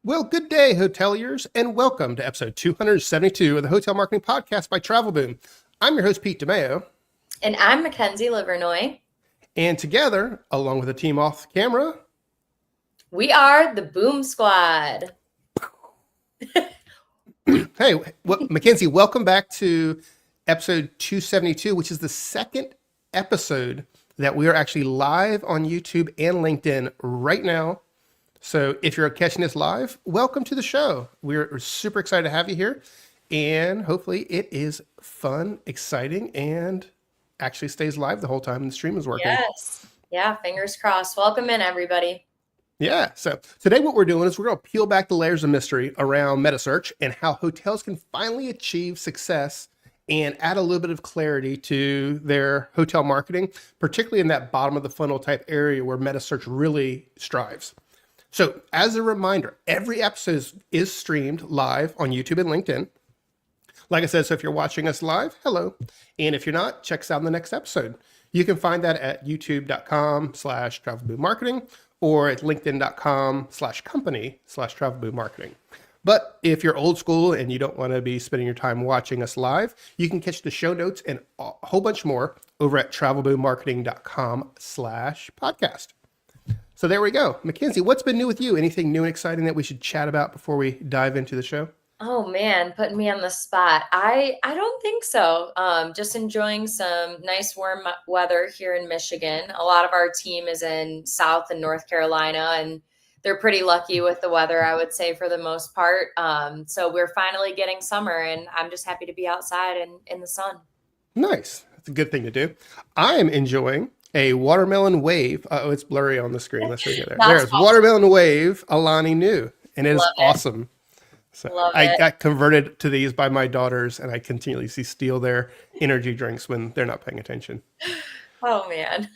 Well, good day, hoteliers, and welcome to episode 272 of the Hotel Marketing Podcast by Travel Boom. I'm your host, Pete DeMeo, And I'm Mackenzie Livernoy. and together, along with the team off camera, We are the Boom Squad. hey, Mackenzie, welcome back to episode 272, which is the second episode that we are actually live on YouTube and LinkedIn right now. So if you're catching this live, welcome to the show. We're super excited to have you here, and hopefully it is fun, exciting, and actually stays live the whole time the stream is working. Yes. Yeah, fingers crossed. Welcome in, everybody. Yeah. So today what we're doing is we're going to peel back the layers of mystery around Metasearch and how hotels can finally achieve success and add a little bit of clarity to their hotel marketing, particularly in that bottom of the funnel type area where Metasearch really strives. So as a reminder, every episode is streamed live on YouTube and LinkedIn. Like I said, so if you're watching us live, hello. And if you're not, check us out in the next episode. You can find that at youtube.com/travelboommarketing or at linkedin.com/company/travelboommarketing. But if you're old school and you don't want to be spending your time watching us live, you can catch the show notes and a whole bunch more over at travelboommarketing.com/podcast. So there we go. Mackenzie, what's been new with you? Anything new and exciting that we should chat about before we dive into the show? Oh man, putting me on the spot. I don't think so. Just enjoying some nice warm weather here in Michigan. A lot of our team is in South and North Carolina, and they're pretty lucky with the weather, I would say, for the most part. So we're finally getting summer, and I'm just happy to be outside and in the sun. Nice. That's a good thing to do. I am enjoying a watermelon wave. Oh, it's blurry on the screen. Let's see there. There's awesome. watermelon wave Alani New, and it is Love it. awesome. So Love I it. got converted to these by my daughters, and I continually steal their energy drinks when they're not paying attention. Oh man,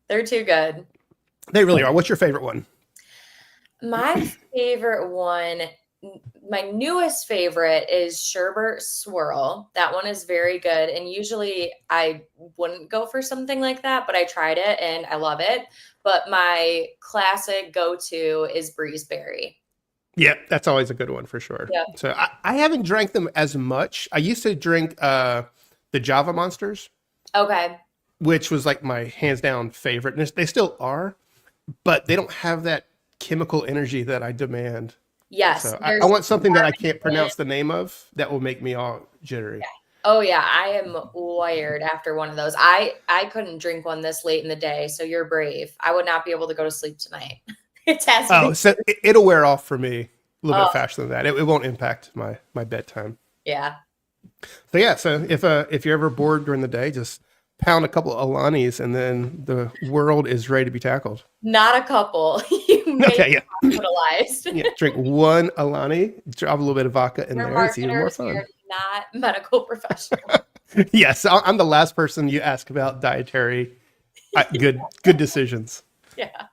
they're too good. They really are. What's your favorite one? My favorite one, my newest favorite is Sherbet Swirl. That one is very good. And usually I wouldn't go for something like that, but I tried it and I love it. But my classic go-to is Breezeberry. Yeah, that's always a good one for sure. Yeah. So I haven't drank them as much. I used to drink the Java Monsters, Okay. which was like my hands down favorite. And they still are, but they don't have that chemical energy that I demand. Yes. So I want something that I can't pronounce the name of that will make me all jittery. Oh yeah, I am wired after one of those. I couldn't drink one this late in the day, so you're brave. I would not be able to go to sleep tonight. It has to Oh, be. so it'll wear off for me a little Oh. bit faster than that. It won't impact my bedtime. Yeah. So yeah, so if you're ever bored during the day, just pound a couple of Alanis and then the world is ready to be tackled. Not a couple. You may Okay, be yeah. hospitalized. Yeah, drink one Alani, drop a little bit of vodka in We're there. It's even more marketers, fun. we're not medical professionals. Yes, I'm the last person you ask about dietary good decisions. Yeah.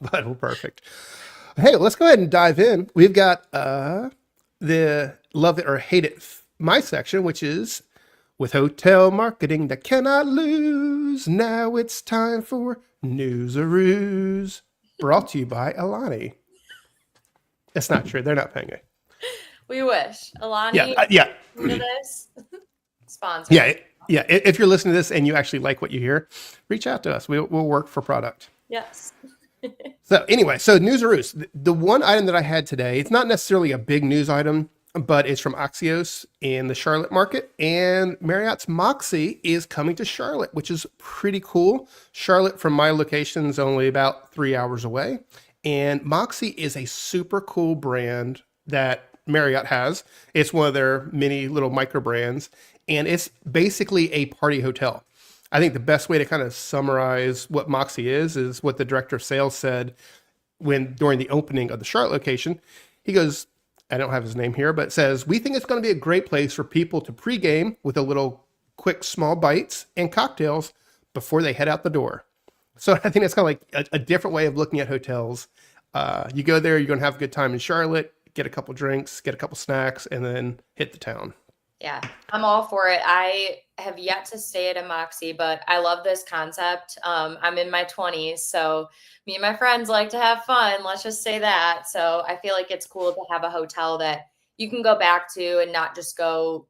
But well, perfect. Hey, let's go ahead and dive in. We've got the love it or hate it my section, which is with hotel marketing that cannot lose. Now it's time for News-a-Roos, brought to you by Alani. That's not true. They're not paying it. We wish. Alani, Yeah. to this sponsor. Yeah. If you're listening to this and you actually like what you hear, reach out to us. We'll work for product. Yes. So anyway, so News-a-Roos. The one item that I had today, it's not necessarily a big news item, but it's from Axios in the Charlotte market. And Marriott's MOXY is coming to Charlotte, which is pretty cool. Charlotte from my location is only about 3 hours away. And MOXY is a super cool brand that Marriott has. It's one of their many little micro brands. And it's basically a party hotel. I think the best way to kind of summarize what MOXY is what the director of sales said during the opening of the Charlotte location. He goes, I don't have his name here, but says, we think it's going to be a great place for people to pregame with a little quick small bites and cocktails before they head out the door. So I think that's kind of like a different way of looking at hotels. You go there, you're going to have a good time in Charlotte, get a couple drinks, get a couple snacks, and then hit the town. Yeah, I'm all for it. I have yet to stay at a MOXY, but I love this concept. I'm in my 20s, so me and my friends like to have fun. Let's just say that. So I feel like it's cool to have a hotel that you can go back to and not just go,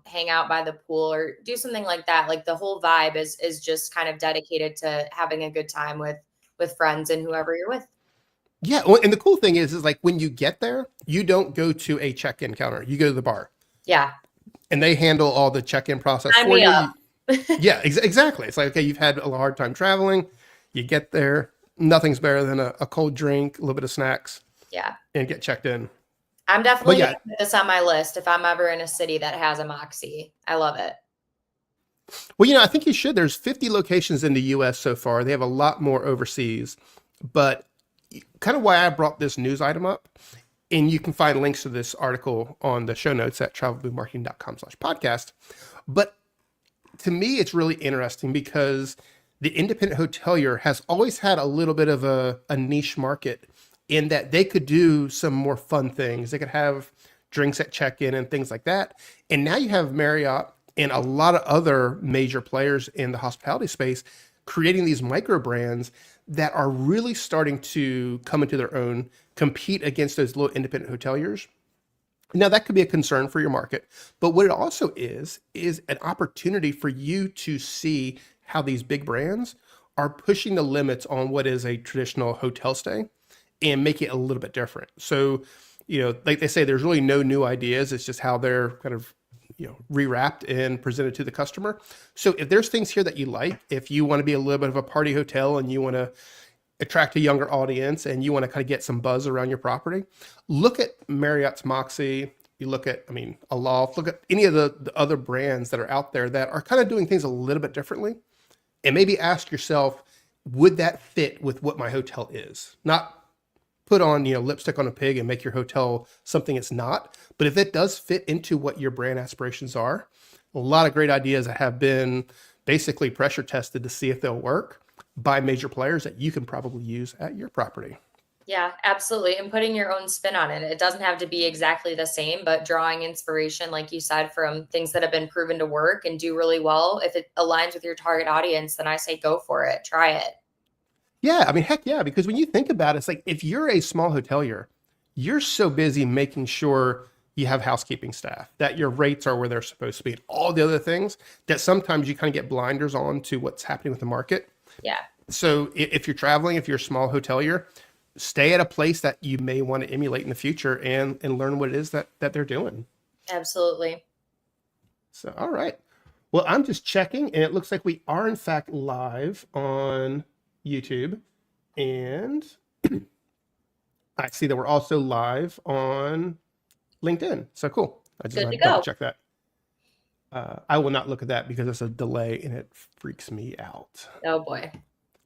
hang out by the pool or do something like that. Like the whole vibe is just kind of dedicated to having a good time with friends and whoever you're with. Yeah, well, and the cool thing is like when you get there, you don't go to a check-in counter. You go to the bar, Yeah, and they handle all the check-in process sign for me you. up. Yeah, exactly. It's like, okay, you've had a hard time traveling. You get there, nothing's better than a cold drink, a little bit of snacks, Yeah. and get checked in. I'm But definitely going yeah, to put this on my list if I'm ever in a city that has a MOXY. I love it. well, I think you should. There's 50 locations in the US so far. They have a lot more overseas. But kind of why I brought this news item up, and you can find links to this article on the show notes at travelboommarketing.com/podcast. But to me, it's really interesting because the independent hotelier has always had a little bit of a niche market in that they could do some more fun things. They could have drinks at check-in and things like that. And now you have Marriott and a lot of other major players in the hospitality space creating these micro brands that are really starting to come into their own, compete against those little independent hoteliers. Now, that could be a concern for your market, but what it also is an opportunity for you to see how these big brands are pushing the limits on what is a traditional hotel stay and make it a little bit different. So, like they say, there's really no new ideas. It's just how they're kind of, rewrapped and presented to the customer. So if there's things here that you like, if you want to be a little bit of a party hotel and you want to attract a younger audience and you want to kind of get some buzz around your property, look at Marriott's MOXY. You look at, Aloft, look at any of the other brands that are out there that are kind of doing things a little bit differently. And maybe ask yourself, would that fit with what my hotel is? Not put on, lipstick on a pig and make your hotel something it's not. But if it does fit into what your brand aspirations are, a lot of great ideas that have been basically pressure tested to see if they'll work by major players that you can probably use at your property. Yeah, absolutely. And putting your own spin on it. It doesn't have to be exactly the same, but drawing inspiration, like you said, from things that have been proven to work and do really well. If it aligns with your target audience, then I say go for it. Try it. Yeah, heck yeah, because when you think about it, it's like if you're a small hotelier, you're so busy making sure you have housekeeping staff, that your rates are where they're supposed to be, and all the other things that sometimes you kind of get blinders on to what's happening with the market. Yeah, So if you're traveling, if you're a small hotelier, stay at a place that you may want to emulate in the future and learn what it is that they're doing. absolutely. So, all right. Well, I'm just checking, and it looks like we are in fact live on YouTube, and I see that we're also live on LinkedIn. So cool. I just Good want to to double go. check that. I will not look at that because it's a delay and it freaks me out. Oh boy.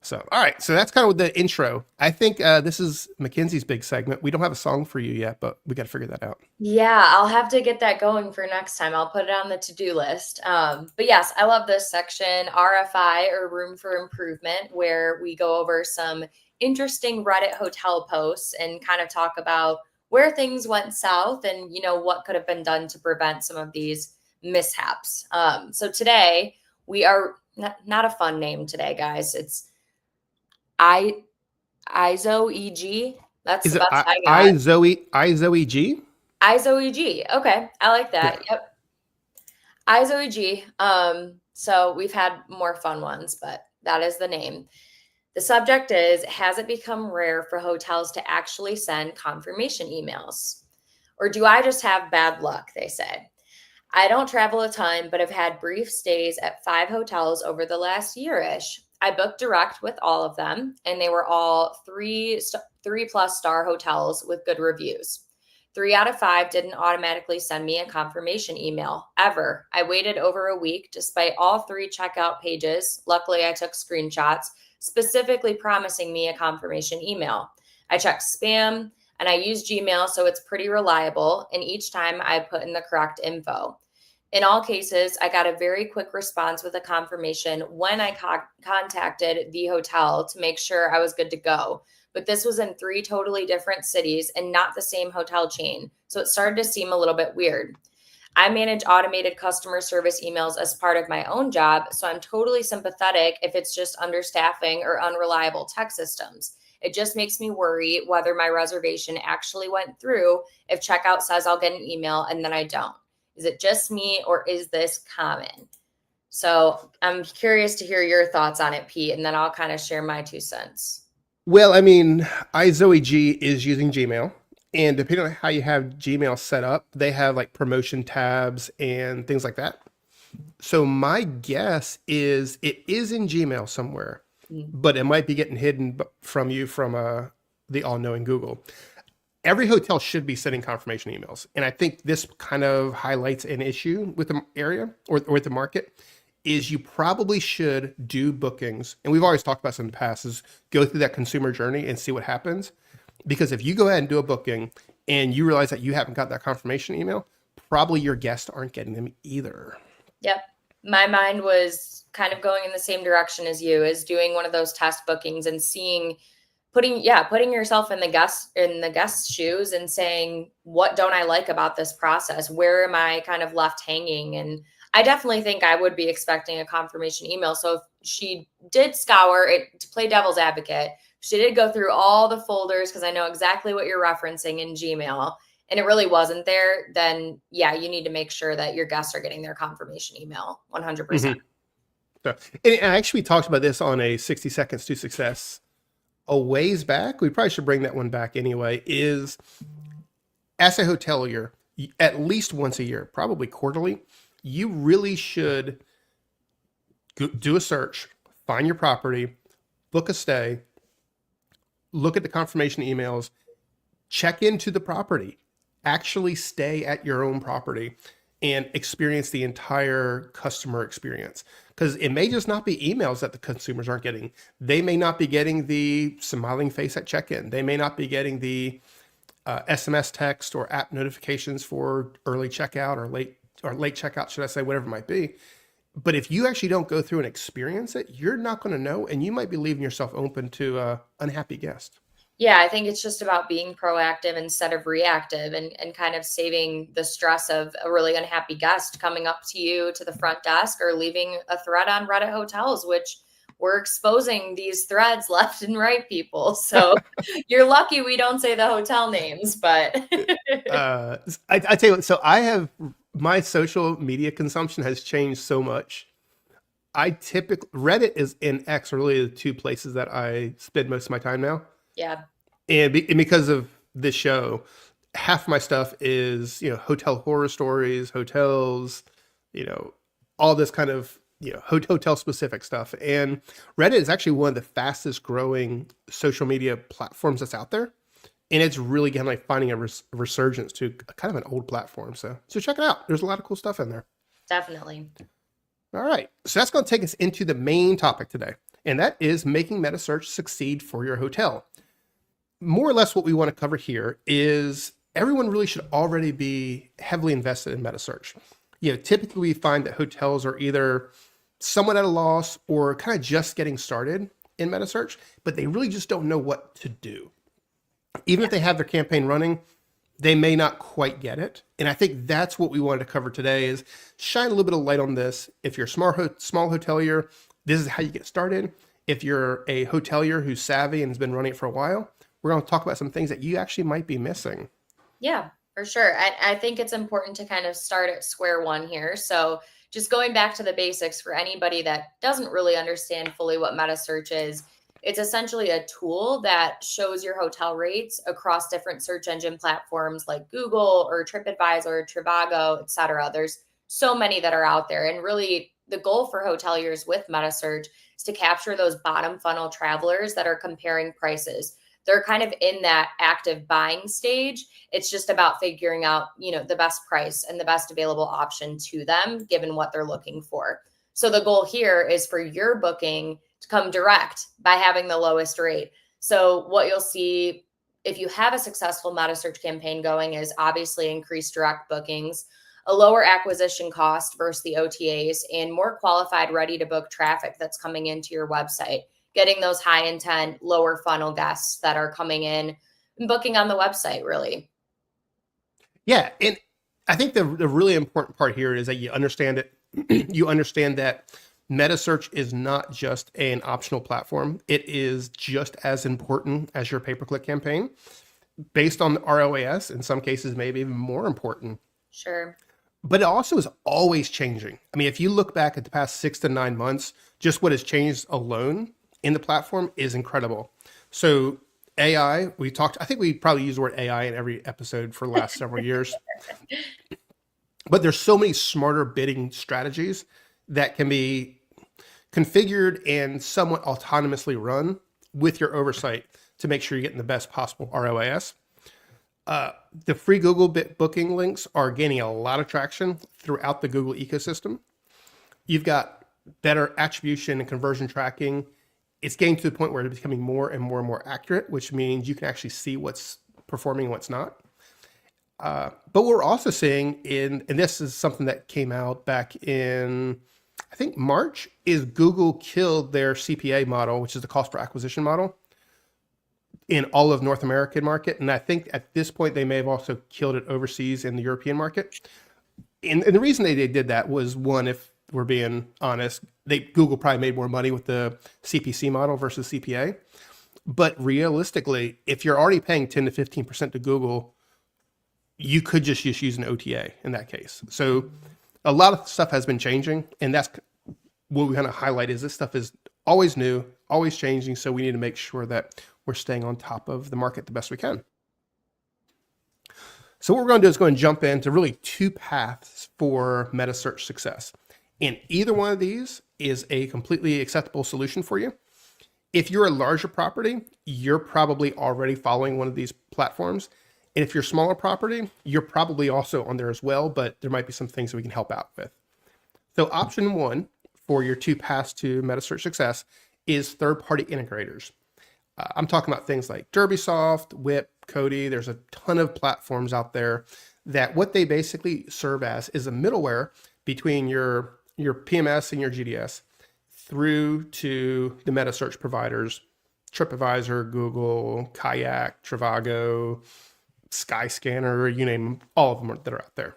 So, all right. So that's kind of the intro. I think this is Mackenzie's big segment. We don't have a song for you yet, but we got to figure that out. Yeah, I'll have to get that going for next time. I'll put it on the to-do list. But yes, I love this section, RFI or Room for Improvement, where we go over some interesting Reddit hotel posts and kind of talk about where things went south and what could have been done to prevent some of these mishaps. So today we are not a fun name today, guys. It's I ISO EG. That's Is the it best I got. Zoe G? ISOEG. Okay, I like Yeah. that. Yep. ISOEG. So we've had more fun ones, but that is the name. The subject is, has it become rare for hotels to actually send confirmation emails? Or do I just have bad luck, they say. I don't travel a ton, but have had brief stays at 5 hotels over the last year-ish. I booked direct with all of them, and they were all three-plus star hotels with good reviews. 3 out of 5 didn't automatically send me a confirmation email, ever. I waited over a week despite all 3 checkout pages. Luckily, I took screenshots, specifically promising me a confirmation email. I checked spam, and I use Gmail, so it's pretty reliable, and each time I put in the correct info. In all cases, I got a very quick response with a confirmation when I contacted the hotel to make sure I was good to go. But this was in 3 totally different cities and not the same hotel chain, so it started to seem a little bit weird. I manage automated customer service emails as part of my own job, so I'm totally sympathetic if it's just understaffing or unreliable tech systems. It just makes me worry whether my reservation actually went through if checkout says I'll get an email and then I don't. Is it just me or is this common? So I'm curious to hear your thoughts on it, Pete, and then I'll kind of share my 2 cents. Well, I mean, iZoe G is using Gmail, and depending on how you have Gmail set up, they have like promotion tabs and things like that. So my guess is it is in Gmail somewhere, but it might be getting hidden from you from the all-knowing Google. Every hotel should be sending confirmation emails, and I think this kind of highlights an issue with the area or with the market. Is you probably should do bookings, and we've always talked about this in the past, is go through that consumer journey and see what happens. Because if you go ahead and do a booking and you realize that you haven't got that confirmation email, probably your guests aren't getting them either. Yep. My mind was kind of going in the same direction as you, is doing one of those test bookings and seeing, putting yourself in the guest's shoes and saying, what don't I like about this process? Where am I kind of left hanging? And I definitely think I would be expecting a confirmation email. So if she did scour it, to play devil's advocate, she did go through all the folders, because I know exactly what you're referencing in Gmail, and it really wasn't there, then yeah, you need to make sure that your guests are getting their confirmation email 100%. Mm-hmm. So, and actually, we talked about this on a 60 Seconds to Success a ways back. We probably should bring that one back anyway. Is as a hotelier, at least once a year, probably quarterly, you really should do a search, find your property, book a stay, look at the confirmation emails, check into the property, actually stay at your own property and experience the entire customer experience. Because it may just not be emails that the consumers aren't getting. They may not be getting the smiling face at check-in. They may not be getting the SMS text or app notifications for early checkout or late checkout, should I say, whatever it might be. But if you actually don't go through and experience it, you're not going to know, and you might be leaving yourself open to unhappy guests. Yeah, I think it's just about being proactive instead of reactive, and kind of saving the stress of a really unhappy guest coming up to you to the front desk or leaving a thread on Reddit Hotels, which we're exposing these threads left and right, people. So you're lucky we don't say the hotel names, but I tell you what, so my social media consumption has changed so much. Reddit is and X are really the two places that I spend most of my time now. yeah. And because of this show, half my stuff is, hotel horror stories, hotels, all this kind of, hotel specific stuff. And Reddit is actually one of the fastest growing social media platforms that's out there. And it's really kind of like finding a resurgence to kind of an old platform. So check it out. There's a lot of cool stuff in there. Definitely. All right. So that's going to take us into the main topic today. And that is making Metasearch succeed for your hotel. More or less what we want to cover here is everyone really should already be heavily invested in Metasearch. Typically we find that hotels are either somewhat at a loss or kind of just getting started in Metasearch, but they really just don't know what to do. Even if they have their campaign running, they may not quite get it. And I think that's what we wanted to cover today, is shine a little bit of light on this. If you're a small hotelier, this is how you get started. If you're a hotelier who's savvy and has been running it for a while, we're going to talk about some things that you actually might be missing. Yeah, for sure. I think it's important to kind of start at square one here. So just going back to the basics for anybody that doesn't really understand fully what Metasearch is, it's essentially a tool that shows your hotel rates across different search engine platforms like Google or TripAdvisor, Trivago, etc. There's so many that are out there. And really the goal for hoteliers with Metasearch is to capture those bottom funnel travelers that are comparing prices. They're kind of in that active buying stage. It's just about figuring out, the best price and the best available option to them, given what they're looking for. So the goal here is for your booking to come direct by having the lowest rate. So what you'll see if you have a successful Metasearch campaign going is obviously increased direct bookings, a lower acquisition cost versus the OTAs, and more qualified, ready to book traffic that's coming into your website, getting those high intent, lower funnel guests that are coming in and booking on the website, really. Yeah. And I think the really important part here is that you understand it. You understand that Metasearch is not just an optional platform. It is just as important as your pay-per-click campaign. Based on the ROAS, in some cases, maybe even more important. Sure. But it also is always changing. I mean, if you look back at the past 6 to 9 months, just what has changed alone in the platform is incredible. So AI, I think we probably use the word AI in every episode for the last several years. But there's so many smarter bidding strategies that can be configured and somewhat autonomously run with your oversight to make sure you're getting the best possible ROAS. The free Google booking links are gaining a lot of traction throughout the Google ecosystem. You've got better attribution and conversion tracking. It's getting to the point where it's becoming more and more and more accurate, which means you can actually see what's performing and what's not. But what we're also seeing and this is something that came out back in, I think March, is Google killed their CPA model, which is the cost per acquisition model, in all of North American market. And I think at this point, they may have also killed it overseas in the European market. And the reason they did that was, one, if we're being honest, Google probably made more money with the CPC model versus CPA. But realistically, if you're already paying 10 to 15% to Google, you could just use an OTA in that case. So a lot of stuff has been changing, and that's what we kind of highlight is this stuff is always new, always changing. So we need to make sure that we're staying on top of the market the best we can. So what we're going to do is go and jump into really two paths for Metasearch success. And either one of these is a completely acceptable solution for you. If you're a larger property, you're probably already following one of these platforms. And if you're a smaller property, you're probably also on there as well, but there might be some things that we can help out with. So option one for your two paths to Metasearch success is third-party integrators. I'm talking about things like Derbysoft, Whip, Cody. There's a ton of platforms out there that what they basically serve as is a middleware between your PMS and your GDS through to the Metasearch providers, TripAdvisor, Google, Kayak, Trivago, Skyscanner, you name them, all of them that are out there.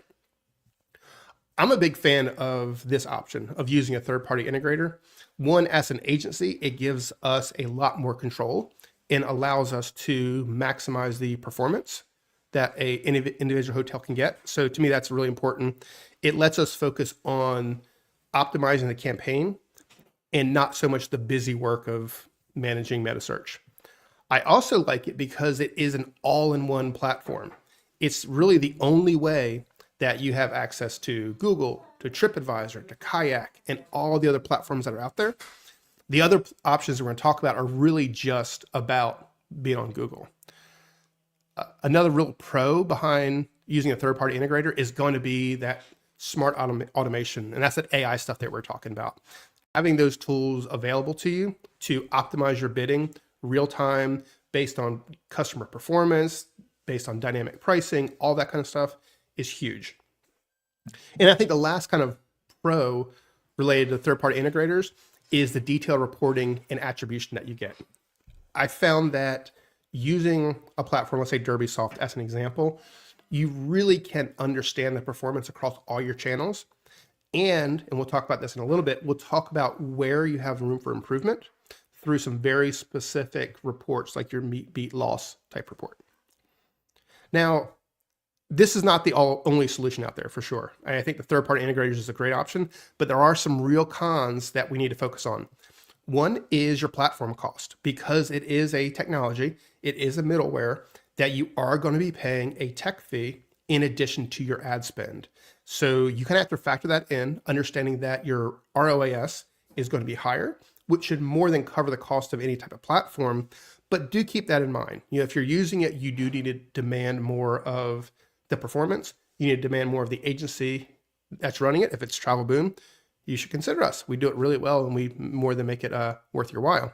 I'm a big fan of this option of using a third-party integrator. One, as an agency, it gives us a lot more control and allows us to maximize the performance that a individual hotel can get. So to me, that's really important. It lets us focus on optimizing the campaign and not so much the busy work of managing Metasearch. I also like it because it is an all-in-one platform. It's really the only way that you have access to Google, to TripAdvisor, to Kayak, and all the other platforms that are out there. The other options we're going to talk about are really just about being on Google. Another real pro behind using a third-party integrator is going to be that smart automation, and that's that AI stuff that we're talking about. Having those tools available to you to optimize your bidding real time based on customer performance, based on dynamic pricing, all that kind of stuff is huge. And I think the last kind of pro related to third-party integrators is the detailed reporting and attribution that you get. I found that using a platform, let's say Derbysoft as an example, you really can understand the performance across all your channels. And we'll talk about this in a little bit, we'll talk about where you have room for improvement through some very specific reports like your meet, beat, loss type report. Now, this is not the only solution out there for sure. I think the third-party integrators is a great option, but there are some real cons that we need to focus on. One is your platform cost. Because it is a technology, it is a middleware, that you are going to be paying a tech fee in addition to your ad spend. So you kind of have to factor that in, understanding that your ROAS is going to be higher, which should more than cover the cost of any type of platform. But do keep that in mind. If you're using it, you do need to demand more of the performance. You need to demand more of the agency that's running it. If it's Travel Boom, you should consider us. We do it really well, and we more than make it worth your while.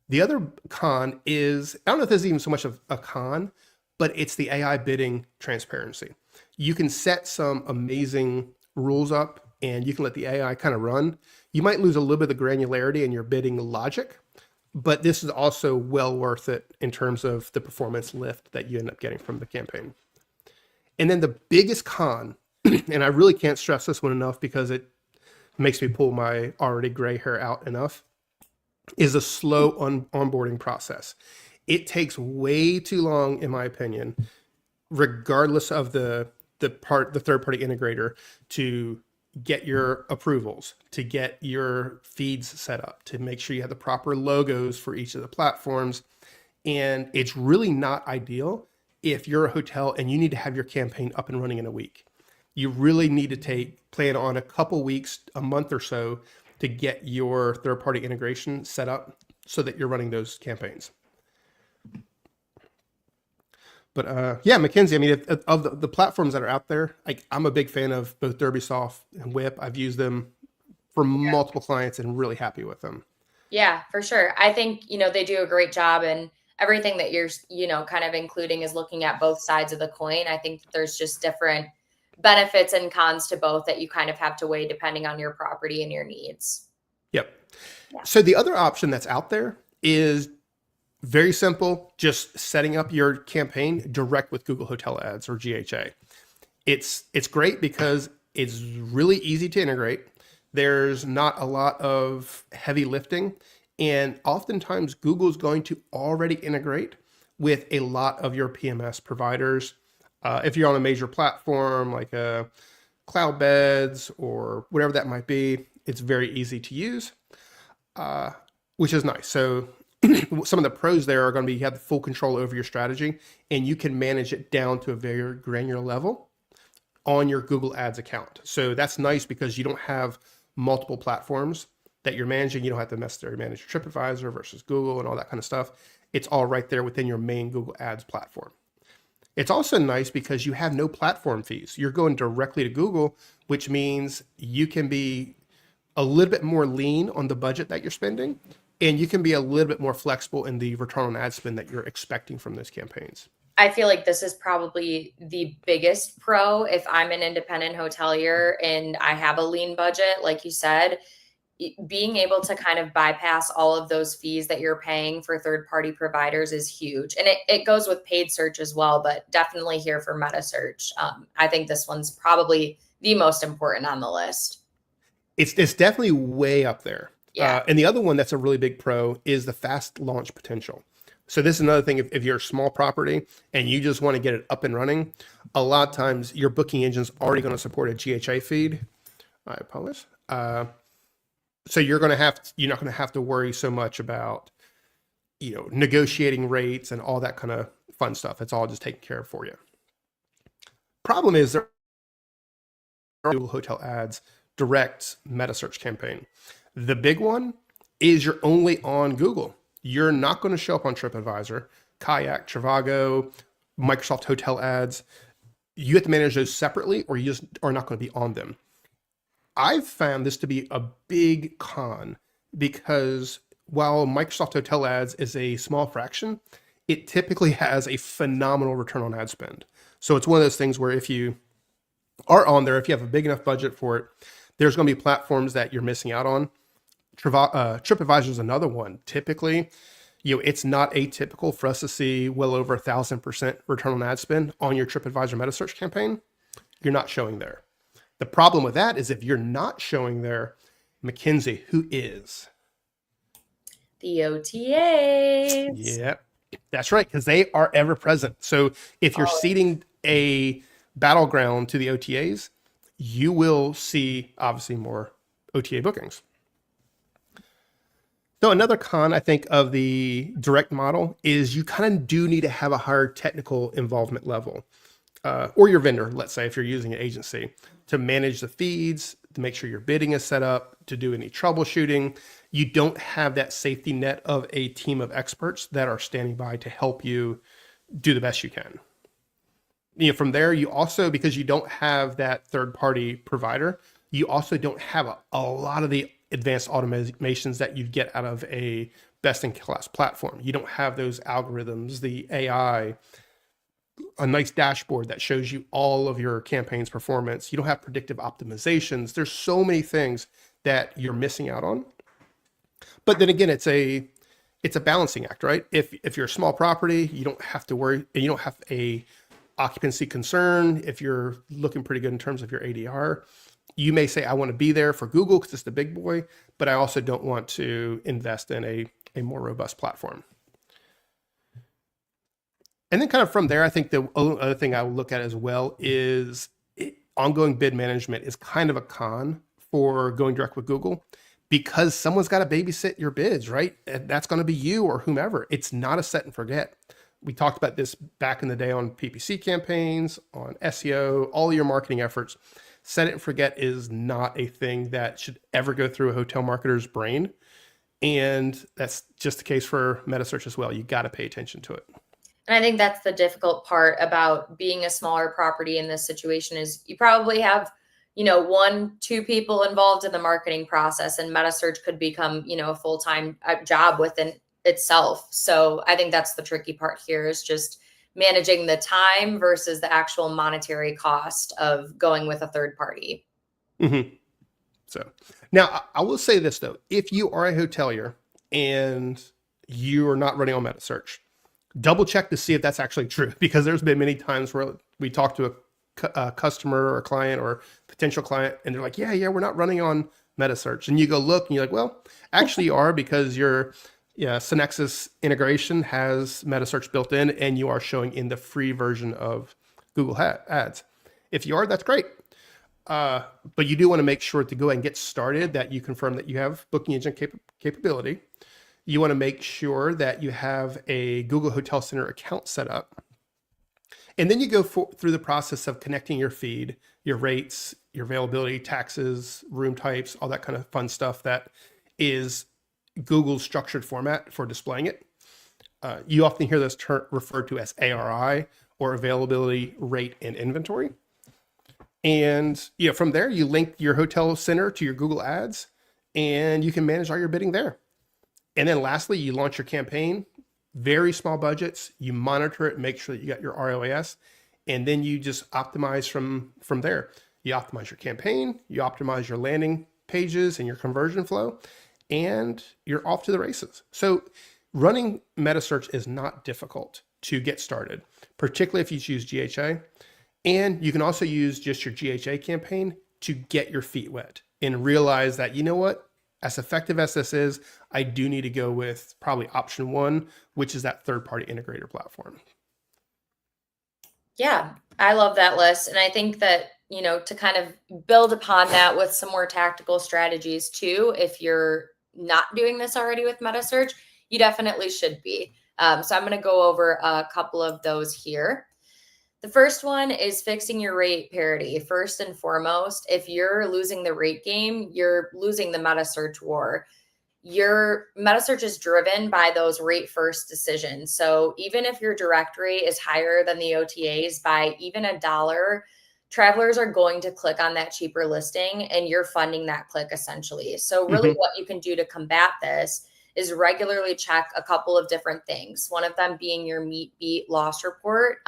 The other con is, I don't know if this is even so much of a con, but it's the AI bidding transparency. You can set some amazing rules up and you can let the AI kind of run. You might lose a little bit of the granularity in your bidding logic, but this is also well worth it in terms of the performance lift that you end up getting from the campaign. And then the biggest con, and I really can't stress this one enough because it makes me pull my already gray hair out enough, is a slow onboarding process. It takes way too long, in my opinion, regardless of the third party integrator, to get your approvals, to get your feeds set up, to make sure you have the proper logos for each of the platforms. And it's really not ideal if you're a hotel and you need to have your campaign up and running in a week. You really need to plan on a couple weeks, a month or so, to get your third party integration set up so that you're running those campaigns. But yeah, Mackenzie, I mean, of the platforms that are out there, I'm a big fan of both Derbysoft and Whip. I've used them for multiple clients and really happy with them. Yeah, for sure. I think, they do a great job, and everything that you're, kind of including is looking at both sides of the coin. I think there's just different benefits and cons to both that you kind of have to weigh depending on your property and your needs. Yep. Yeah. So the other option that's out there is very simple, just setting up your campaign direct with Google Hotel Ads or GHA. It's great because it's really easy to integrate. There's not a lot of heavy lifting, and oftentimes Google's going to already integrate with a lot of your PMS providers. If you're on a major platform like Cloudbeds or whatever that might be, it's very easy to use, which is nice. So some of the pros there are going to be you have the full control over your strategy, and you can manage it down to a very granular level on your Google Ads account. So that's nice because you don't have multiple platforms that you're managing. You don't have to necessarily manage your TripAdvisor versus Google and all that kind of stuff. It's all right there within your main Google Ads platform. It's also nice because you have no platform fees. You're going directly to Google, which means you can be a little bit more lean on the budget that you're spending, and you can be a little bit more flexible in the return on ad spend that you're expecting from those campaigns. I feel like this is probably the biggest pro if I'm an independent hotelier and I have a lean budget, like you said. Being able to kind of bypass all of those fees that you're paying for third-party providers is huge. And it goes with paid search as well, but definitely here for Metasearch. I think this one's probably the most important on the list. It's definitely way up there. Yeah. And the other one that's a really big pro is the fast launch potential. So this is another thing, if you're a small property and you just want to get it up and running, a lot of times your booking engine's already going to support a GHA feed. I apologize. So you're not going to have to worry so much about, negotiating rates and all that kind of fun stuff. It's all just taken care of for you. Problem is there are Google Hotel Ads direct Metasearch campaign. The big one is you're only on Google. You're not going to show up on TripAdvisor, Kayak, Trivago, Microsoft Hotel Ads. You have to manage those separately, or you just are not going to be on them. I've found this to be a big con because while Microsoft Hotel Ads is a small fraction, it typically has a phenomenal return on ad spend. So it's one of those things where if you are on there, if you have a big enough budget for it, there's going to be platforms that you're missing out on. TripAdvisor is another one. Typically, it's not atypical for us to see well over 1,000% return on ad spend on your TripAdvisor Metasearch campaign. You're not showing there. The problem with that is if you're not showing there, Mackenzie, who is? The OTAs. Yeah, that's right, because they are ever present. So if you're seeding a battleground to the OTAs, you will see obviously more OTA bookings. So another con, I think, of the direct model is you kind of do need to have a higher technical involvement level, or your vendor, let's say, if you're using an agency, to manage the feeds, to make sure your bidding is set up, to do any troubleshooting. You don't have that safety net of a team of experts that are standing by to help you do the best you can. From there, you also, because you don't have that third-party provider, you also don't have a lot of the advanced automations that you get out of a best-in-class platform. You don't have those algorithms, the AI, a nice dashboard that shows you all of your campaign's performance. You don't have predictive optimizations. There's so many things that you're missing out on. But then again, it's a balancing act, right? If you're a small property, you don't have to worry, and you don't have a occupancy concern, if you're looking pretty good in terms of your ADR, you may say, I want to be there for Google because it's the big boy, but I also don't want to invest in a more robust platform. And then kind of from there, I think the other thing I will look at as well is ongoing bid management is kind of a con for going direct with Google because someone's got to babysit your bids, right? And that's going to be you or whomever. It's not a set and forget. We talked about this back in the day on PPC campaigns, on SEO, all your marketing efforts. Set it and forget is not a thing that should ever go through a hotel marketer's brain. And that's just the case for Metasearch as well. You got to pay attention to it. And I think that's the difficult part about being a smaller property in this situation is you probably have, 1-2 people involved in the marketing process, and Metasearch could become, a full-time job within itself. So I think that's the tricky part here is just managing the time versus the actual monetary cost of going with a third party. Mm-hmm. So now I will say this though, if you are a hotelier and you are not running on Metasearch, double check to see if that's actually true, because there's been many times where we talk to a customer or a client or potential client and they're like, yeah, we're not running on Metasearch. And you go look and you're like, well, actually you are, because your Synexus integration has Metasearch built in and you are showing in the free version of Google Ads. If you are, that's great. But you do want to make sure to go ahead and get started that you confirm that you have booking engine capability. You want to make sure that you have a Google Hotel Center account set up. And then you go through the process of connecting your feed, your rates, your availability, taxes, room types, all that kind of fun stuff that is Google's structured format for displaying it. You often hear this term referred to as ARI, or availability, rate, and inventory. And from there, you link your hotel center to your Google Ads, and you can manage all your bidding there. And then lastly, you launch your campaign, very small budgets, you monitor it, make sure that you got your ROAS, and then you just optimize from there. You optimize your campaign, you optimize your landing pages and your conversion flow, and you're off to the races. So running Metasearch is not difficult to get started, particularly if you choose GHA. And you can also use just your GHA campaign to get your feet wet and realize that, you know what? As effective as this is, I do need to go with probably option 1, which is that third-party integrator platform. Yeah, I love that list. And I think that, to kind of build upon that with some more tactical strategies too, if you're not doing this already with Metasearch, you definitely should be. So I'm going to go over a couple of those here. The first one is fixing your rate parity. First and foremost, if you're losing the rate game, you're losing the Metasearch war. Your Metasearch is driven by those rate first decisions. So even if your direct rate is higher than the OTAs by even $1, travelers are going to click on that cheaper listing and you're funding that click essentially. So really what you can do to combat this is regularly check a couple of different things. One of them being your meet beat loss report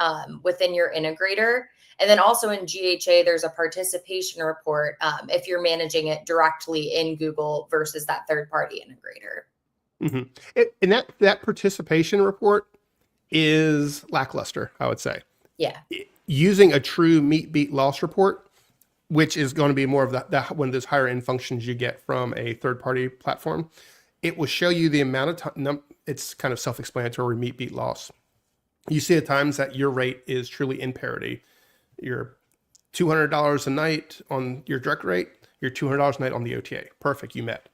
within your integrator. And then also in GHA, there's a participation report if you're managing it directly in Google versus that third-party integrator. And that participation report is lackluster, I would say. Yeah. Using a true meet beat loss report, which is going to be more of that one of those higher end functions you get from a third-party platform, it will show you the amount of time. It's kind of self-explanatory, meet beat loss. You see at times that your rate is truly in parity. You're $200 a night on your direct rate, you're $200 a night on the OTA. Perfect, you met.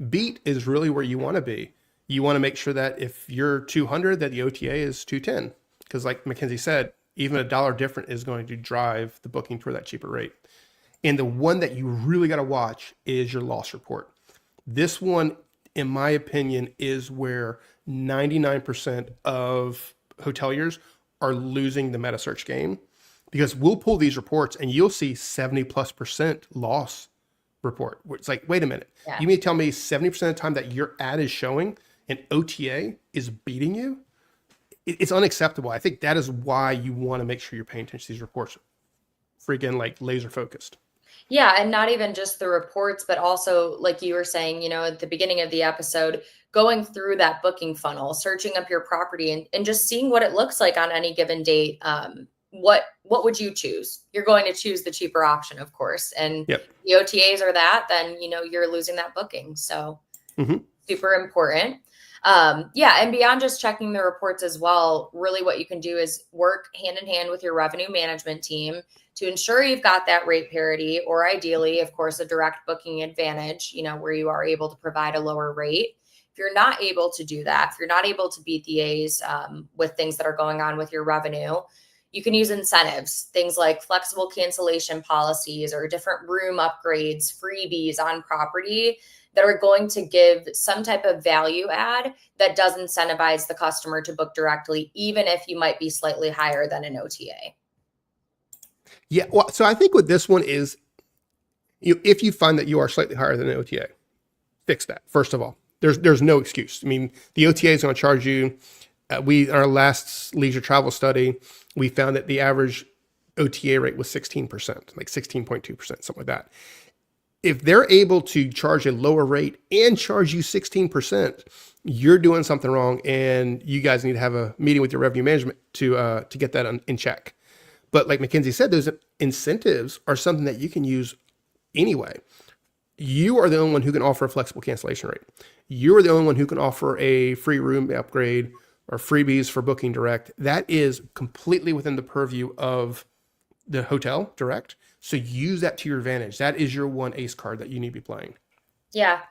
Beat is really where you want to be. You want to make sure that if you're 200, that the OTA is 210. Because like Mackenzie said, even $1 different is going to drive the booking toward that cheaper rate. And the one that you really got to watch is your loss report. This one, in my opinion, is where 99% of hoteliers are losing the Metasearch game, because we'll pull these reports and you'll see 70+% loss report. It's like, wait a minute. Yeah. You mean to tell me 70% of the time that your ad is showing and OTA is beating you? It's unacceptable. I think that is why you want to make sure you're paying attention to these reports. Freaking like laser focused. Yeah. And not even just the reports, but also like you were saying, at the beginning of the episode, going through that booking funnel, searching up your property and just seeing what it looks like on any given date. what would you choose? You're going to choose the cheaper option, of course. And Yep. the OTAs are that, then, you're losing that booking. So Hmm. super important. Yeah. And beyond just checking the reports as well, really what you can do is work hand in hand with your revenue management team to ensure you've got that rate parity, or ideally, of course, a direct booking advantage, where you are able to provide a lower rate. If you're not able to do that, if you're not able to beat the A's with things that are going on with your revenue, you can use incentives, things like flexible cancellation policies or different room upgrades, freebies on property that are going to give some type of value add that does incentivize the customer to book directly, even if you might be slightly higher than an OTA. Yeah. Well, so I think with this one is, if you find that you are slightly higher than an OTA, fix that. First of all, there's no excuse. I mean, the OTA is going to charge you. In our last leisure travel study, we found that the average OTA rate was 16%, like 16.2%, something like that. If they're able to charge a lower rate and charge you 16%, you're doing something wrong, and you guys need to have a meeting with your revenue management to get that in check. But like Mackenzie said, those incentives are something that you can use anyway. You are the only one who can offer a flexible cancellation rate. You are the only one who can offer a free room upgrade or freebies for booking direct. That is completely within the purview of the hotel direct. So use that to your advantage. That is your one ace card that you need to be playing. Yeah.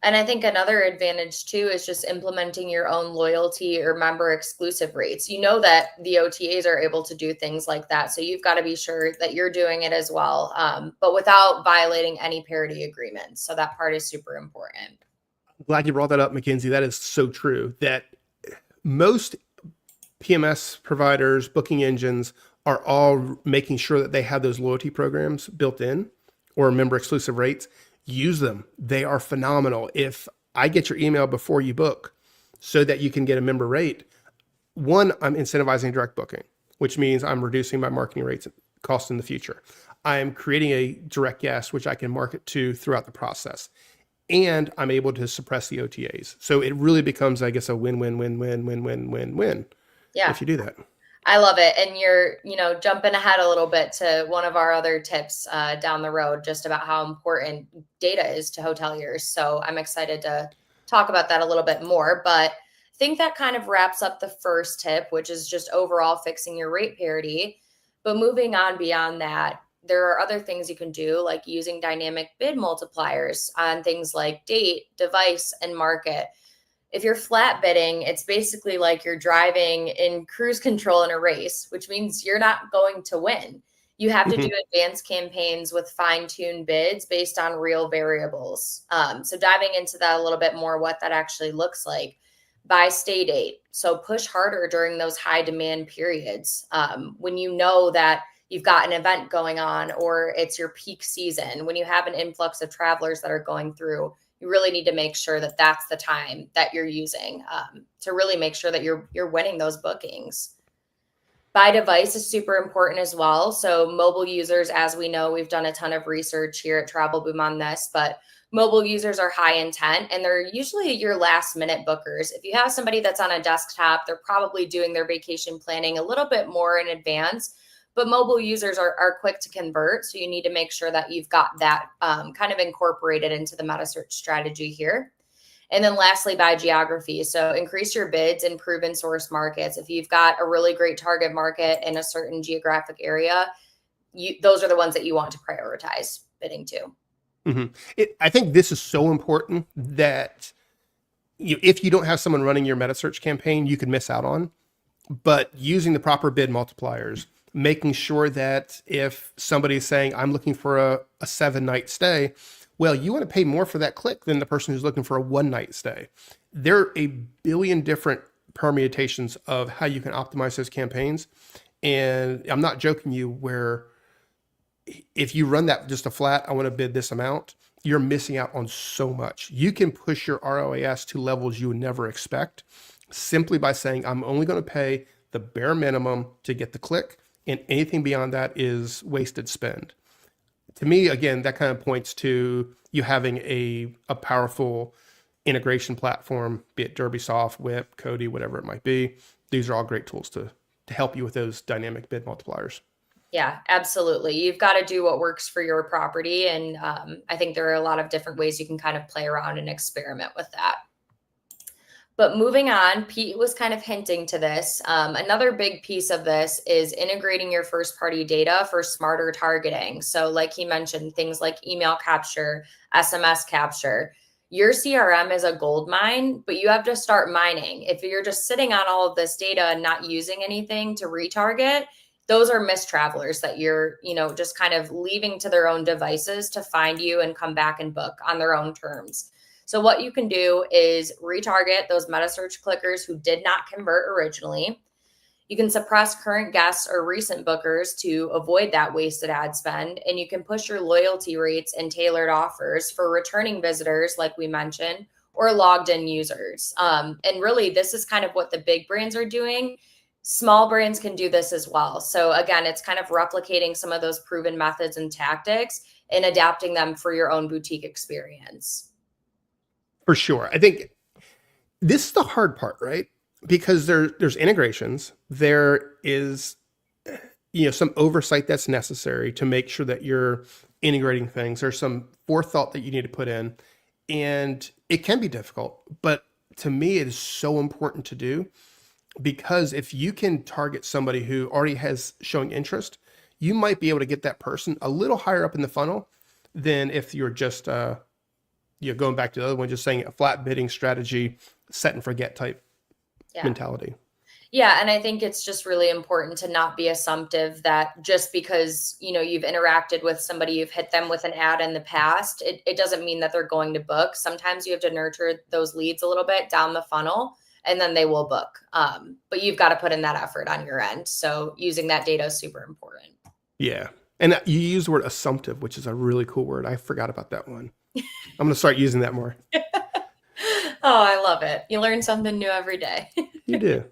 And I think another advantage too is just implementing your own loyalty or member exclusive rates. You know that the OTAs are able to do things like that. So you've got to be sure that you're doing it as well, but without violating any parity agreements. So that part is super important. Glad you brought that up, Mackenzie. That is so true. That most PMS providers, booking engines are all making sure that they have those loyalty programs built in or member exclusive rates. Use them. They are phenomenal. If I get your email before you book so that you can get a member rate, one, I'm incentivizing direct booking, which means I'm reducing my marketing rates costs in the future. I am creating a direct guest, which I can market to throughout the process. And I'm able to suppress the OTAs. So it really becomes, I guess, a win-win-win-win-win-win-win-win Yeah. if you do that. I love it. And you're, jumping ahead a little bit to one of our other tips down the road, just about how important data is to hoteliers. So I'm excited to talk about that a little bit more. But I think that kind of wraps up the first tip, which is just overall fixing your rate parity. But moving on beyond that, there are other things you can do, like using dynamic bid multipliers on things like date, device, and market. If you're flat bidding, it's basically like you're driving in cruise control in a race, which means you're not going to win. You have to do advanced campaigns with fine-tuned bids based on real variables. So diving into that a little bit more, what that actually looks like by stay date. So push harder during those high demand periods. When you know that you've got an event going on or it's your peak season, when you have an influx of travelers that are going through, you really need to make sure that that's the time that you're using to really make sure that you're winning those bookings. By device is super important as well. So mobile users, as we know, we've done a ton of research here at Travel Boom on this, but mobile users are high intent and they're usually your last minute bookers. If you have somebody that's on a desktop, they're probably doing their vacation planning a little bit more in advance. But mobile users are quick to convert. So you need to make sure that you've got that kind of incorporated into the Metasearch strategy here. And then lastly, by geography. So increase your bids in proven source markets. If you've got a really great target market in a certain geographic area, those are the ones that you want to prioritize bidding to. I think this is so important that if you don't have someone running your Metasearch campaign, you could miss out on. But using the proper bid multipliers, making sure that if somebody's saying, I'm looking for a 7-night stay, well, you want to pay more for that click than the person who's looking for a 1-night stay. There are a billion different permutations of how you can optimize those campaigns. And I'm not joking you, where if you run that just a flat, I want to bid this amount, you're missing out on so much. You can push your ROAS to levels you would never expect simply by saying, I'm only going to pay the bare minimum to get the click, and anything beyond that is wasted spend. To me, again, that kind of points to you having a powerful integration platform, be it DerbySoft, Whip, Cody, whatever it might be. These are all great tools to to help you with those dynamic bid multipliers. Yeah, absolutely. You've got to do what works for your property. And I think there are a lot of different ways you can kind of play around and experiment with that. But moving on, Pete was kind of hinting to this. Another big piece of this is integrating your first party data for smarter targeting. So, like he mentioned, things like email capture, SMS capture. Your CRM is a gold mine, but you have to start mining. If you're just sitting on all of this data and not using anything to retarget, those are missed travelers that you're, just kind of leaving to their own devices to find you and come back and book on their own terms. So what you can do is retarget those Metasearch clickers who did not convert originally. You can suppress current guests or recent bookers to avoid that wasted ad spend. And you can push your loyalty rates and tailored offers for returning visitors, like we mentioned, or logged in users. And really, this is kind of what the big brands are doing. Small brands can do this as well. So again, it's kind of replicating some of those proven methods and tactics and adapting them for your own boutique experience. For sure. I think this is the hard part, right? Because there's integrations. There is, some oversight that's necessary to make sure that you're integrating things. There's some forethought that you need to put in, and it can be difficult. But to me, it is so important to do, because if you can target somebody who already has showing interest, you might be able to get that person a little higher up in the funnel than if you're just going back to the other one, just saying a flat bidding strategy, set and forget type mentality. Yeah. And I think it's just really important to not be assumptive that just because, you've interacted with somebody, you've hit them with an ad in the past, it doesn't mean that they're going to book. Sometimes you have to nurture those leads a little bit down the funnel, and then they will book. But you've got to put in that effort on your end. So using that data is super important. Yeah. And you use the word assumptive, which is a really cool word. I forgot about that one. I'm going to start using that more. Oh, I love it. You learn something new every day. You do.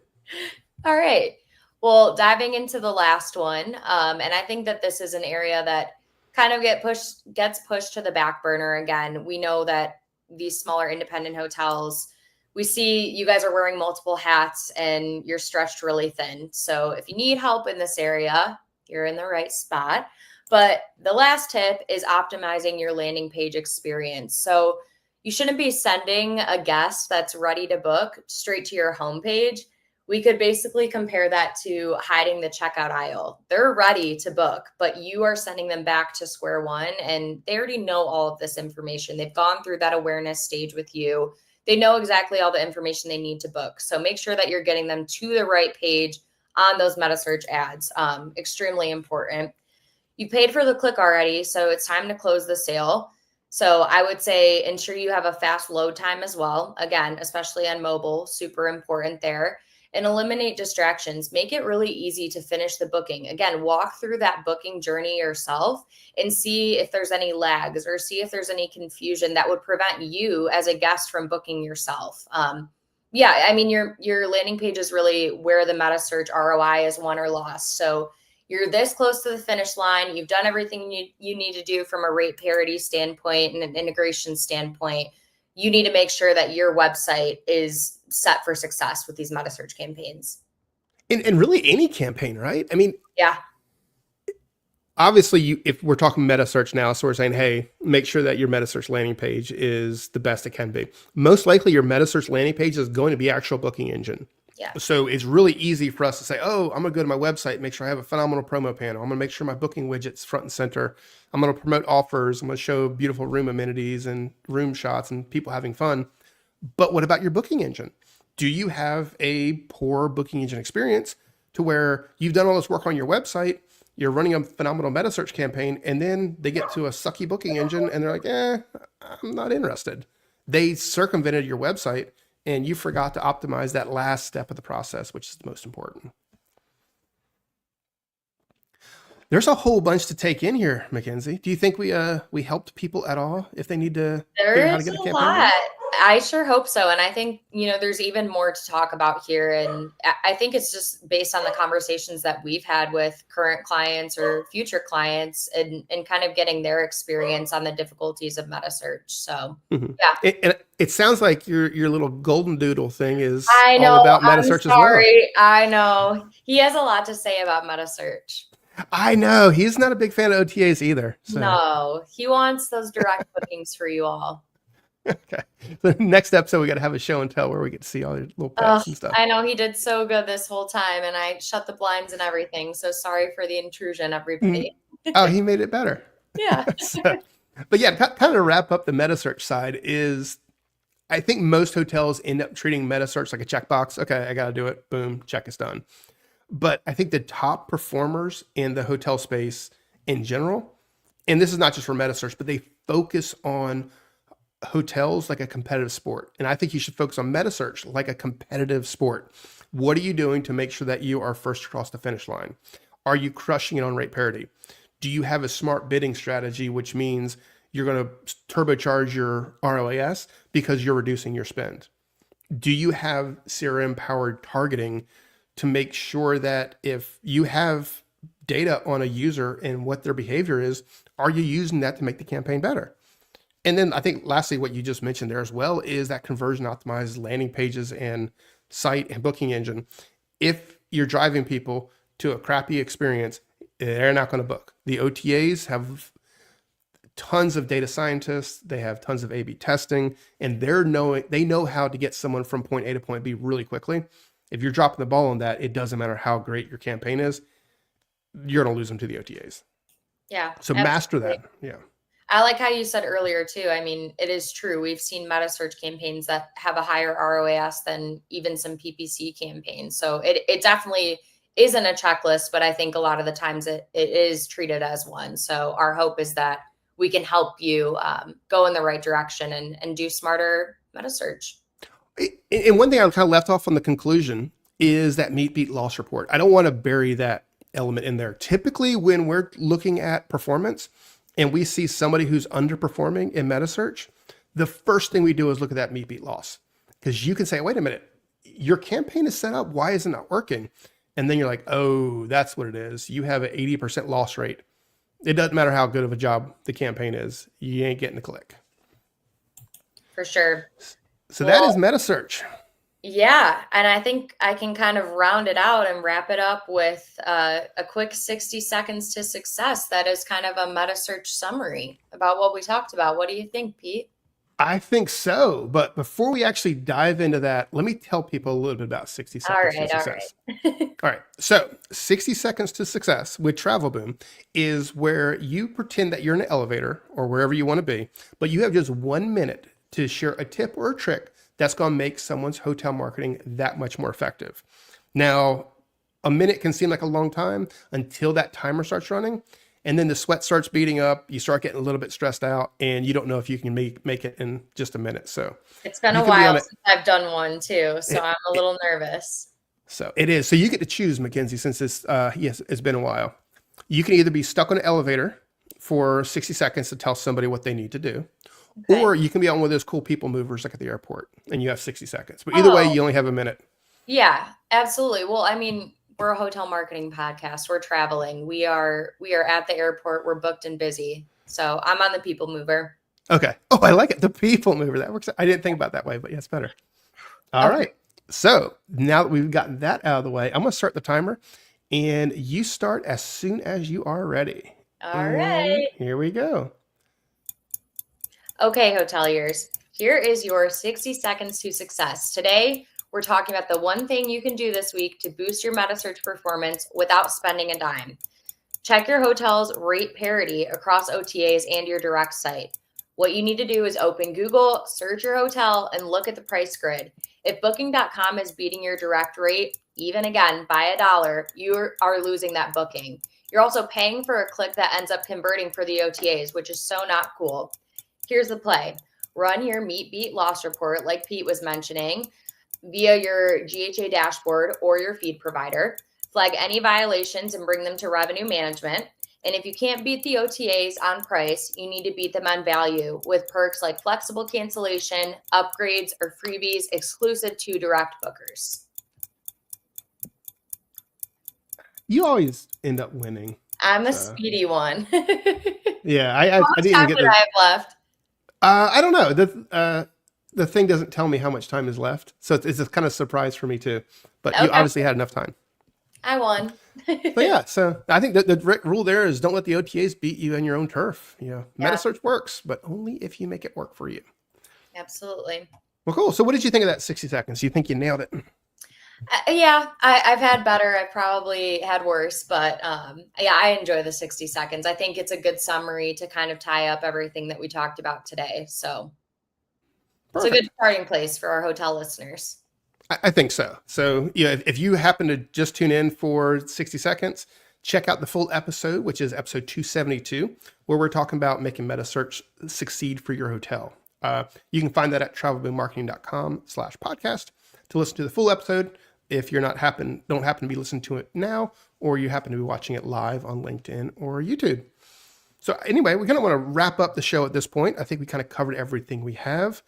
All right. Well, diving into the last one. And I think that this is an area that kind of gets pushed to the back burner. Again, we know that these smaller independent hotels, we see you guys are wearing multiple hats and you're stretched really thin. So if you need help in this area, you're in the right spot. But the last tip is optimizing your landing page experience. So you shouldn't be sending a guest that's ready to book straight to your homepage. We could basically compare that to hiding the checkout aisle. They're ready to book, but you are sending them back to square one, and they already know all of this information. They've gone through that awareness stage with you. They know exactly all the information they need to book. So make sure that you're getting them to the right page on those Metasearch ads. Extremely important. You paid for the click already, so it's time to close the sale. So I would say ensure you have a fast load time as well. Again, especially on mobile, super important there. And eliminate distractions. Make it really easy to finish the booking. Again, walk through that booking journey yourself and see if there's any lags or see if there's any confusion that would prevent you as a guest from booking yourself. Your landing page is really where the Metasearch ROI is won or lost. So you're this close to the finish line. You've done everything you need to do from a rate parity standpoint and an integration standpoint. You need to make sure that your website is set for success with these Metasearch campaigns. And really any campaign, right? I mean, yeah. Obviously, if we're talking Metasearch now, so we're saying, hey, make sure that your Metasearch landing page is the best it can be. Most likely, your Metasearch landing page is going to be actual booking engine. Yeah. So it's really easy for us to say, oh, I'm going to go to my website, make sure I have a phenomenal promo panel. I'm going to make sure my booking widget's front and center. I'm going to promote offers. I'm going to show beautiful room amenities and room shots and people having fun. But what about your booking engine? Do you have a poor booking engine experience to where you've done all this work on your website, you're running a phenomenal Metasearch campaign, and then they get to a sucky booking engine and they're like, I'm not interested. They circumvented your website and you forgot to optimize that last step of the process, which is the most important. There's a whole bunch to take in here, Mackenzie. Do you think we helped people at all if they need to figure out how to get a campaign? I sure hope so. And I think, there's even more to talk about here. And I think it's just based on the conversations that we've had with current clients or future clients and kind of getting their experience on the difficulties of Metasearch. So, Mhm. yeah. It sounds like your little golden doodle thing is I all know. about I'm Metasearch as well. sorry. I know. He has a lot to say about Metasearch. I know he's not a big fan of OTAs either. So No, he wants those direct bookings for you all. okay, so next episode we got to have a show and tell where we get to see all your little Oh, pets and stuff. I know he did so good this whole time, and I shut the blinds and everything. So sorry for the intrusion, Mm. everybody. Oh, he made it better. Yeah. So, but yeah, kind of to wrap up the Metasearch side is I think most hotels end up treating Metasearch like a checkbox. Okay, I got to do it. Boom, check is done. But I think the top performers in the hotel space in general, and this is not just for Metasearch, but they focus on hotels like a competitive sport. And I think you should focus on Metasearch like a competitive sport. What are you doing to make sure that you are first across the finish line? Are you crushing it on rate parity? Do you have a smart bidding strategy, which means you're going to turbocharge your ROAS because you're reducing your spend? Do you have CRM powered targeting to make sure that if you have data on a user and what their behavior is, are you using that to make the campaign better? And then I think lastly, what you just mentioned there as well is that conversion optimized landing pages and site and booking engine. If you're driving people to a crappy experience, they're not going to book. The OTAs have tons of data scientists, they have tons of A/B testing, and they know how to get someone from point A to point B really quickly. If you're dropping the ball on that, it doesn't matter how great your campaign is, you're going to lose them to the OTAs. Yeah, So master absolutely. that. Yeah. I like how you said earlier too. I mean, it is true. We've seen Metasearch campaigns that have a higher ROAS than even some PPC campaigns. So it definitely isn't a checklist, but I think a lot of the times it is treated as one. So our hope is that we can help you go in the right direction and do smarter Metasearch. And one thing I kind of left off on the conclusion is that meet beat loss report. I don't want to bury that element in there. Typically, when we're looking at performance and we see somebody who's underperforming in Metasearch, the first thing we do is look at that meet beat loss, because you can say, wait a minute, your campaign is set up. Why is it not working? And then you're like, oh, that's what it is. You have an 80% loss rate. It doesn't matter how good of a job the campaign is. You ain't getting a click. For sure. So that Well, is Metasearch. yeah, and I think I can kind of round it out and wrap it up with a quick 60 seconds to success. That is kind of a Metasearch summary about what we talked about. What do you think, Pete? I think so. But before we actually dive into that, let me tell people a little bit about 60 All Seconds to right, all Success. right. All right. So 60 Seconds to Success with Travel Boom is where you pretend that you're in an elevator or wherever you want to be, but you have just 1 minute to share a tip or a trick that's going to make someone's hotel marketing that much more effective. Now, a minute can seem like a long time until that timer starts running. And then the sweat starts beating up. You start getting a little bit stressed out, and you don't know if you can make it in just a minute. So It's been you a can be on while it. since I've done one too, so I'm a it little nervous. so it is. So you get to choose, Mackenzie, since yes, it's been a while. You can either be stuck on an elevator for 60 seconds to tell somebody what they need to do, Okay. or you can be on one of those cool people movers like at the airport, and you have 60 seconds. But either way, Oh, you only have a minute. yeah, absolutely. Well, I mean, we're a hotel marketing podcast. We're traveling. We are at the airport. We're booked and busy. So I'm on the people mover. Okay. Oh, I like it. The people mover. That works. I didn't think about it that way, but yeah, it's better. All Okay. right. So now that we've gotten that out of the way, I'm going to start the timer, and you start as soon as you are ready. All And right. here we go. Okay, hoteliers. Here is your 60 seconds to success. Today, we're talking about the one thing you can do this week to boost your Metasearch performance without spending a dime. Check your hotel's rate parity across OTAs and your direct site. What you need to do is open Google, search your hotel, and look at the price grid. If Booking.com is beating your direct rate, even again by $1, you are losing that booking. You're also paying for a click that ends up converting for the OTAs, which is so not cool. Here's the play. Run your meet beat loss report, like Pete was mentioning, via your GHA dashboard or your feed provider. Flag any violations and bring them to revenue management. And if you can't beat the OTAs on price, you need to beat them on value with perks like flexible cancellation, upgrades, or freebies exclusive to direct bookers. You always end up winning. I'm a speedy one. Yeah, I How much didn't time even get did to. I have left? I don't know. The thing doesn't tell me how much time is left, so it's a kind of surprise for me too. But you Okay. obviously had enough time. I won. So yeah, so I think that the rule there is don't let the OTAs beat you on your own turf. Yeah. Metasearch works, but only if you make it work for you. Absolutely. Well, cool. So what did you think of that 60 seconds? You think you nailed it? Yeah, I've had better. I probably had worse, but yeah, I enjoy the 60 seconds. I think it's a good summary to kind of tie up everything that we talked about today. So it's a good starting place for our hotel listeners. I think so. So if you happen to just tune in for 60 seconds, check out the full episode, which is episode 272, where we're talking about making Metasearch succeed for your hotel. You can find that at travelboommarketing.com/podcast to listen to the full episode. If you're don't happen to be listening to it now, or you happen to be watching it live on LinkedIn or YouTube. So anyway, we kind of want to wrap up the show at this point. I think we kind of covered everything we have.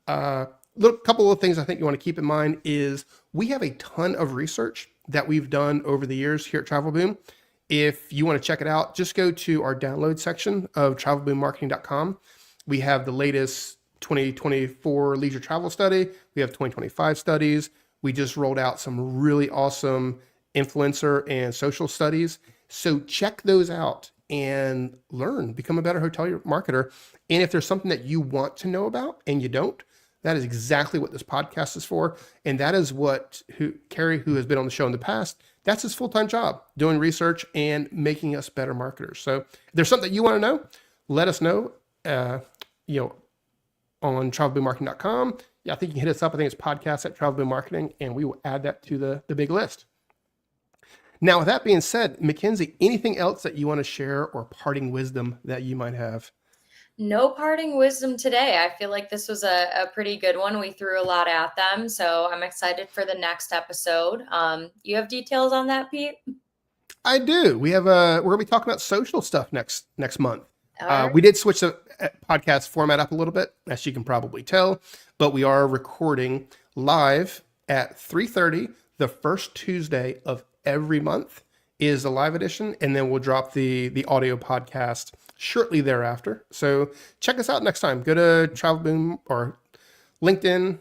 Couple of things I think you want to keep in mind is we have a ton of research that we've done over the years here at Travel Boom. If you want to check it out, just go to our download section of travelboommarketing.com. We have the latest 2024 leisure travel study. We have 2025 studies. We just rolled out some really awesome influencer and social studies. So check those out and learn, become a better hotelier marketer. And if there's something that you want to know about and you don't, that is exactly what this podcast is for. And that is what Carrie, who has been on the show in the past, that's his full-time job, doing research and making us better marketers. So if there's something you want to know, let us know, on travelboommarketing.com. Yeah, I think you can hit us up. I think it's podcast at Travel Boom Marketing, and we will add that to the big list. Now, with that being said, Mackenzie, anything else that you want to share or parting wisdom that you might have? No parting wisdom today. I feel like this was a pretty good one. We threw a lot at them, so I'm excited for the next episode. You have details on that, Pete? I do. We're going to be talking about social stuff next month. Right. We did switch the podcast format up a little bit, as you can probably tell, but we are recording live at 3:30 the first Tuesday of every month is a live edition, and then we'll drop the audio podcast shortly thereafter. So check us out next time. Go to Travel Boom or LinkedIn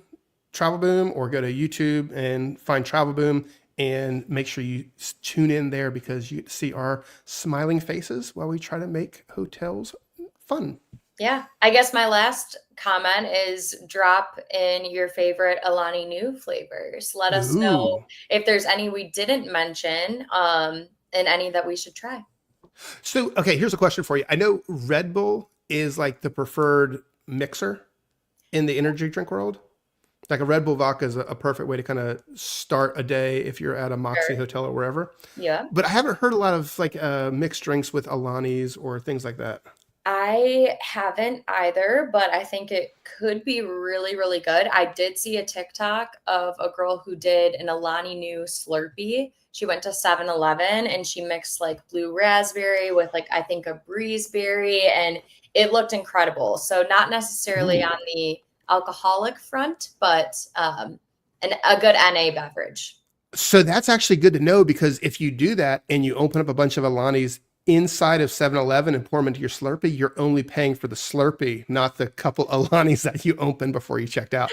Travel Boom, or go to YouTube and find Travel Boom, and make sure you tune in there because you see our smiling faces while we try to make hotels fun. Yeah, I guess my last comment is drop in your favorite Alani Nu flavors. Let us know if there's any we didn't mention, and any that we should try. So, okay, here's a question for you. I know Red Bull is like the preferred mixer in the energy drink world. Like a Red Bull vodka is a perfect way to kind of start a day if you're at a MOXY hotel or wherever. Yeah. But I haven't heard a lot of like mixed drinks with Alani's or things like that. I haven't either, but I think it could be really, really good. I did see a TikTok of a girl who did an Alani Nu Slurpee. She went to 7-Eleven and she mixed like blue raspberry with like, I think a breezeberry, and it looked incredible. So not necessarily on the alcoholic front, but a good NA beverage. So that's actually good to know, because if you do that and you open up a bunch of Alani's inside of 7-Eleven and pour them into your Slurpee, you're only paying for the Slurpee, not the couple Alani's that you opened before you checked out.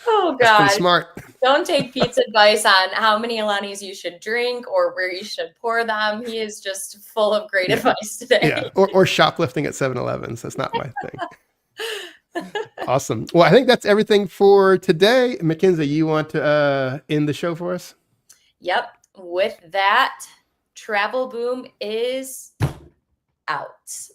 Oh, God. That's pretty smart. Don't take Pete's advice on how many Alani's you should drink or where you should pour them. He is just full of great advice today. Yeah, or shoplifting at 7-Elevens. That's not my thing. Awesome. Well, I think that's everything for today. Mackenzie, you want to end the show for us? Yep. With that, Travel Boom is out.